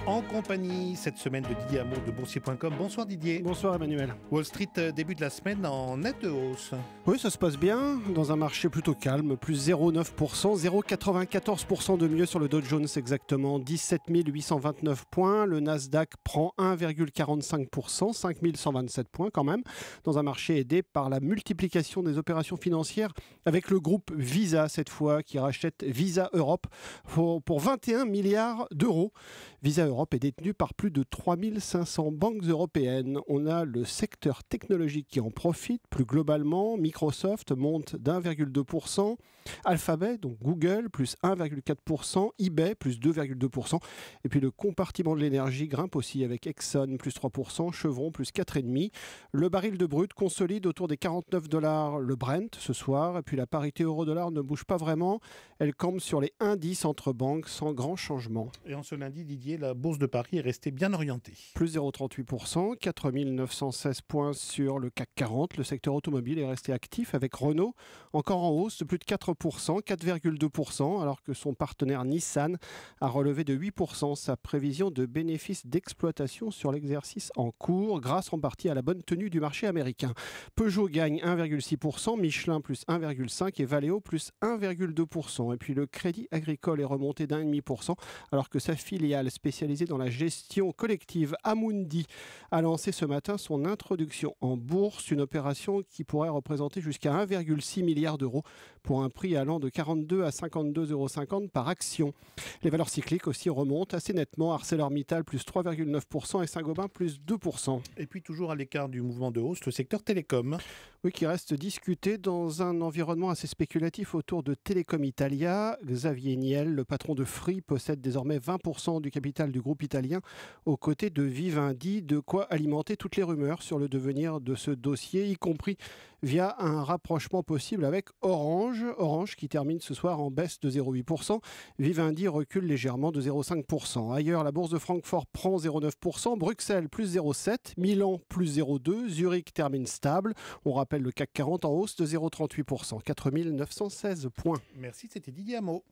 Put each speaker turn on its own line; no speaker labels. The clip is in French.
en compagnie cette semaine de Didier Hameau de Boursier.com. Bonsoir Didier.
Bonsoir Emmanuel.
Wall Street début de la semaine en nette hausse.
Oui, ça se passe bien dans un marché plutôt calme, plus 0,9%, 0,94% de mieux sur le Dow Jones exactement, 17 829 points. Le Nasdaq prend 1,45%, 5 127 points quand même, dans un marché aidé par la multiplication des opérations financières avec le groupe Visa cette fois qui rachète Visa Europe pour 21 milliards d'euros. Visa Europe est détenu par plus de 3500 banques européennes. On a le secteur technologique qui en profite. Plus globalement, Microsoft monte d'1,2%, Alphabet, donc Google, plus 1,4%, eBay, plus 2,2%. Et puis le compartiment de l'énergie grimpe aussi avec Exxon, plus 3%, Chevron, plus 4,5%. Le baril de brut consolide autour des $49 le Brent ce soir. Et puis la parité euro-dollar ne bouge pas vraiment. Elle campe sur les indices entre banques sans grand changement.
Et en ce lundi, Didier, la bourse de Paris est restée bien orientée.
Plus 0,38%, 4 916 points sur le CAC 40. Le secteur automobile est resté actif avec Renault, encore en hausse de plus de 4%, 4,2%, alors que son partenaire Nissan a relevé de 8% sa prévision de bénéfices d'exploitation sur l'exercice en cours, grâce en partie à la bonne tenue du marché américain. Peugeot gagne 1,6%, Michelin plus 1,5% et Valeo plus 1,2%. Et puis le Crédit Agricole est remonté d'1,5%, alors que sa filiale spécialisée dans la gestion collective Amundi a lancé ce matin son introduction en bourse, une opération qui pourrait représenter jusqu'à 1,6 milliard d'euros pour un prix allant de 42 à 52,50 € par action. Les valeurs cycliques aussi remontent assez nettement, ArcelorMittal plus 3,9% et Saint-Gobain plus 2%.
Et puis toujours à l'écart du mouvement de hausse, le secteur télécom.
Oui, qui reste discuté dans un environnement assez spéculatif autour de Telecom Italia. Xavier Niel, le patron de Free, possède désormais 20% du capital du groupe italien aux côtés de Vivendi, de quoi alimenter toutes les rumeurs sur le devenir de ce dossier, y compris via un rapprochement possible avec Orange. Orange qui termine ce soir en baisse de 0,8%. Vivendi recule légèrement de 0,5%. Ailleurs, la bourse de Francfort prend 0,9%, Bruxelles plus 0,7%, Milan plus 0,2%, Zurich termine stable. On rappelle le CAC 40 en hausse de 0,38%, 4 916 points.
Merci, c'était Didier Hameau.